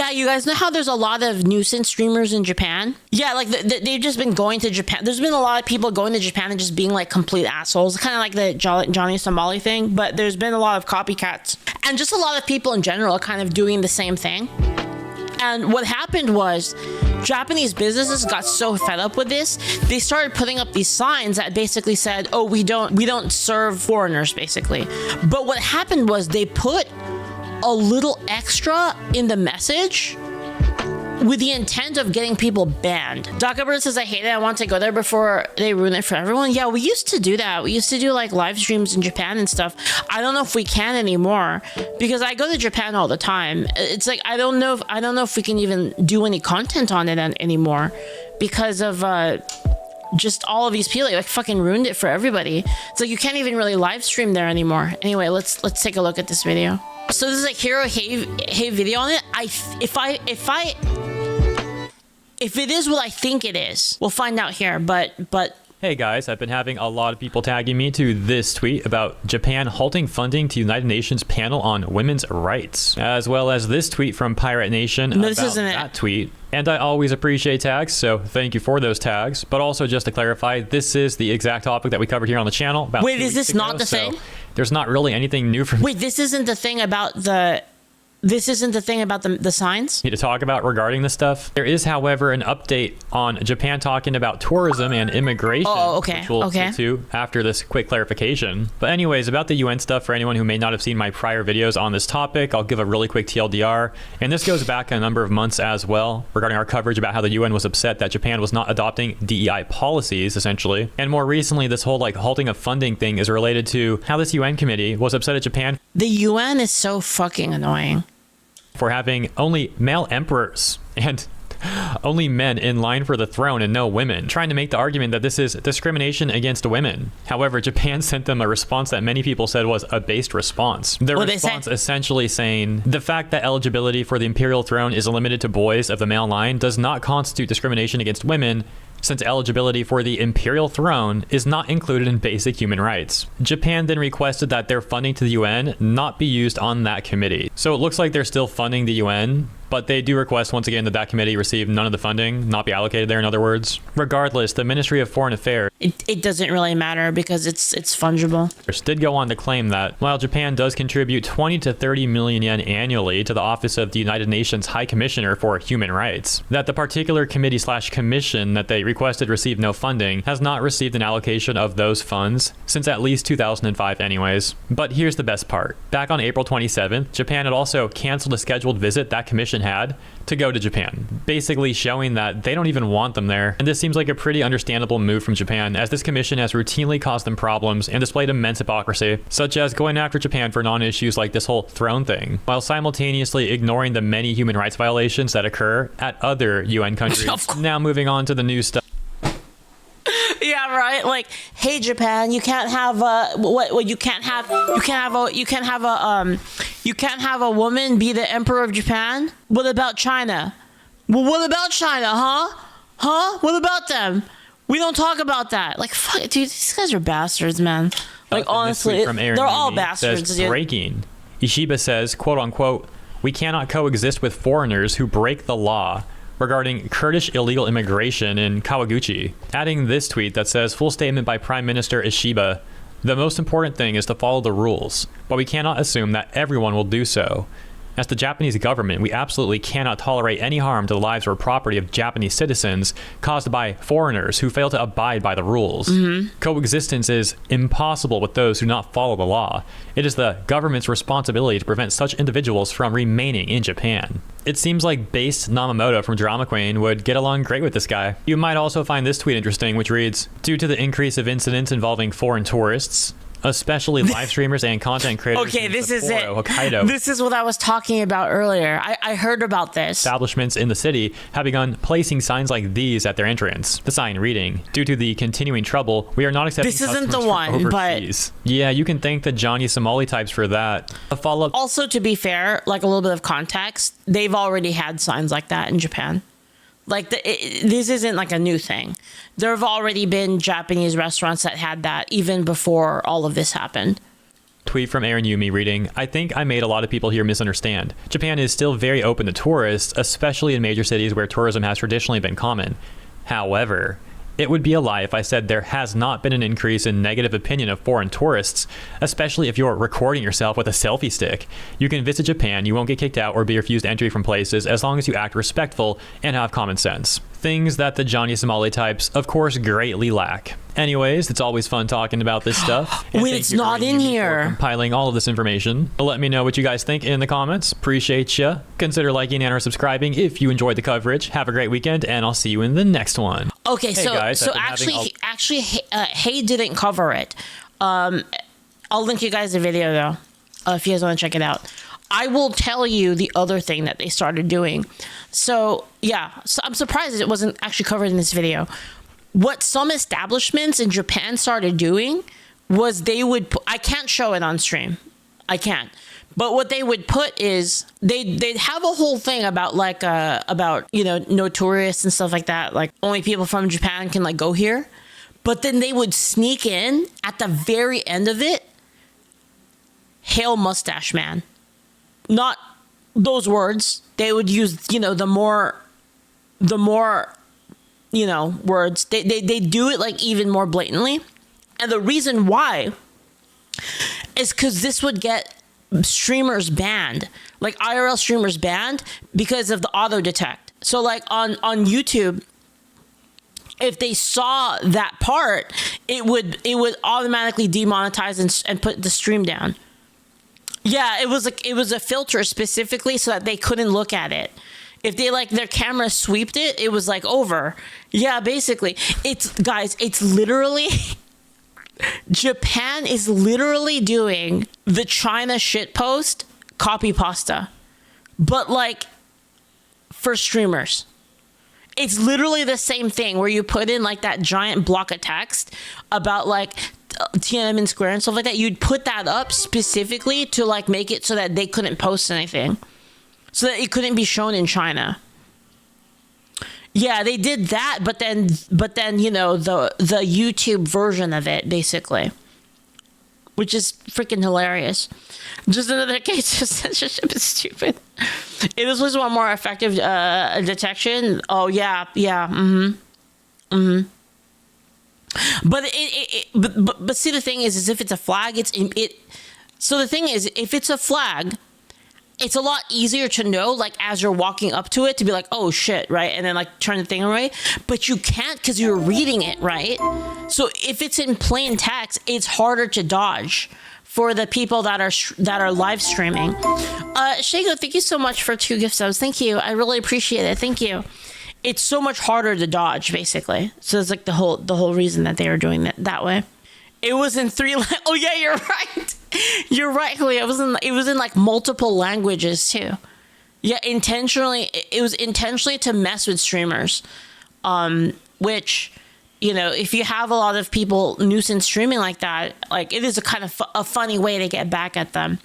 Yeah, you guys know how there's a lot of nuisance streamers in Japan? Yeah, like they've just been going to Japan. There's been a lot of people going to Japan and just being like complete assholes, kind of like the Johnny Somali thing, but there's been a lot of copycats. And just a lot of people in general kind of doing the same thing. And what happened was Japanese businesses got so fed up with this, they started putting up these signs that basically said, oh, we don't serve foreigners, basically. But what happened was they put a little extra in the message with the intent of getting people banned. Dakabird says, I hate it. I want to go there before they ruin it for everyone. Yeah, we used to do that. We used to do like live streams in Japan and stuff. I don't know if we can anymore because I go to Japan all the time. It's like, I don't know if we can even do any content on it anymore because of just all of these people like fucking ruined it for everybody. It's like you can't even really live stream there anymore. Anyway, let's take a look at this video. So this is a Hero Hei video on it. If it is what I think it is, we'll find out here, but... Hey guys, I've been having a lot of people tagging me to this tweet about Japan halting funding to United Nations panel on women's rights, as well as this tweet from Pirate Nation about that tweet. And I always appreciate tags, so thank you for those tags. But also, just to clarify, this is the exact topic that we covered here on the channel. Wait, is this not the thing? There's not really anything new from... Wait, this isn't the thing about the... This isn't the thing about the signs? Need to talk about regarding this stuff. There is, however, an update on Japan talking about tourism and immigration. Oh, okay. Which we'll get to after this quick clarification. But anyways, about the UN stuff, for anyone who may not have seen my prior videos on this topic, I'll give a really quick TLDR. And this goes back a number of months as well, regarding our coverage about how the UN was upset that Japan was not adopting DEI policies, essentially. And more recently, this whole like halting of funding thing is related to how this UN committee was upset at Japan. The UN is so fucking annoying. For having only male emperors and only men in line for the throne and no women, trying to make the argument that this is discrimination against women. However, Japan sent them a response that many people said was a based response. Their response essentially saying the fact that eligibility for the imperial throne is limited to boys of the male line does not constitute discrimination against women, since eligibility for the imperial throne is not included in basic human rights. Japan then requested that their funding to the UN not be used on that committee. So it looks like they're still funding the UN, but they do request once again that that committee receive none of the funding, not be allocated there, in other words. Regardless, the Ministry of Foreign Affairs... It doesn't really matter because it's fungible. ...did go on to claim that while Japan does contribute 20 to 30 million yen annually to the Office of the United Nations High Commissioner for Human Rights, that the particular committee/commission that they requested received no funding has not received an allocation of those funds since at least 2005 anyways. But here's the best part. Back on April 27th, Japan had also canceled a scheduled visit that commission had to go to Japan, basically showing that they don't even want them there. And this seems like a pretty understandable move from Japan, as this commission has routinely caused them problems and displayed immense hypocrisy, such as going after Japan for non-issues like this whole throne thing, while simultaneously ignoring the many human rights violations that occur at other UN countries. Now moving on to the new stuff. Yeah, right. Like, hey, Japan, you can't have you can't have a woman be the emperor of Japan. What about China? Well, what about China, huh? What about them? We don't talk about that. Like, fuck, dude, these guys are bastards, man. Like, honestly, they're all bastards, dude. Breaking. Ishiba says, quote unquote, "We cannot coexist with foreigners who break the law," regarding Kurdish illegal immigration in Kawaguchi, adding this tweet that says, full statement by Prime Minister Ishiba, "The most important thing is to follow the rules, but we cannot assume that everyone will do so. As the Japanese government, we absolutely cannot tolerate any harm to the lives or property of Japanese citizens caused by foreigners who fail to abide by the rules. Coexistence is impossible with those who do not follow the law. It is the government's responsibility to prevent such individuals from remaining in Japan." It seems like based Namamoto from Drama Queen would get along great with this guy. You might also find this tweet interesting, which reads, "Due to the increase of incidents involving foreign tourists, especially live streamers and content creators." Okay, this is it. Hokkaido. This is what I was talking about earlier. I heard about this. Establishments in the city have begun placing signs like these at their entrance. The sign reading, "Due to the continuing trouble, we are not accepting This isn't the customers one, from but overseas." Yeah, you can thank the Johnny Somali types for that. A follow-up. Also, to be fair, like a little bit of context, they've already had signs like that in Japan. Like, this isn't like a new thing. There have already been Japanese restaurants that had that even before all of this happened. tweet from Aaron Yumi reading, I think I made a lot of people here misunderstand. Japan is still very open to tourists, especially in major cities where tourism has traditionally been common. However, it would be a lie if I said there has not been an increase in negative opinion of foreign tourists, especially if you're recording yourself with a selfie stick. You can visit Japan, you won't get kicked out or be refused entry from places as long as you act respectful and have common sense. Things that the Johnny Somali types, of course, greatly lack. Anyways, it's always fun talking about this stuff. Wait, it's not in here. Compiling all of this information. Let me know what you guys think in the comments. Appreciate ya. Consider liking and or subscribing if you enjoyed the coverage. Have a great weekend, and I'll see you in the next one. Okay, Hey so guys, so I've been actually, Hei didn't cover it. I'll link you guys the video though, if you guys want to check it out. I will tell you the other thing that they started doing. So yeah, so I'm surprised it wasn't actually covered in this video. What some establishments in Japan started doing was they would put, I can't show it on stream. I can't. But what they would put is they'd have a whole thing about like about, you know, no tourists and stuff like that. Like only people from Japan can like go here. But then they would sneak in at the very end of it, Hail Mustache Man. Not those words. They would use, you know, the more, you know, words. They do it like even more blatantly. And the reason why is because this would get streamers banned, like IRL streamers banned because of the auto detect. So like on YouTube, if they saw that part, it would automatically demonetize and put the stream down. Yeah, it was a filter specifically so that they couldn't look at it. If they like their camera sweeped it, it was like over. Yeah, basically. It's guys, it's literally Japan is literally doing the China shitpost copy pasta. But like for streamers. It's literally the same thing where you put in like that giant block of text about like Tiananmen Square and stuff like that. You'd put that up specifically to like make it so that they couldn't post anything, so that it couldn't be shown in China. Yeah, they did that, but then you know the YouTube version of it basically, which is freaking hilarious. Just another case of censorship is stupid. It was one more effective detection. Oh yeah. But see, the thing is if it's a flag, so the thing is, if it's a flag, it's a lot easier to know, like as you're walking up to it, to be like, oh shit, right? And then like turn the thing away. But you can't because you're reading it, right? So if it's in plain text, it's harder to dodge for the people that are live streaming. Shago, thank you so much for 2 gift subs. Thank you. I really appreciate it. Thank you. It's so much harder to dodge, basically. So it's like the whole reason that they are doing that way. It was in 3. Oh yeah, you're right. You're right, Julia. It was in like multiple languages too. Yeah, intentionally. It was intentionally to mess with streamers, which, you know, if you have a lot of people nuisance streaming like that, like it is a kind of a funny way to get back at them.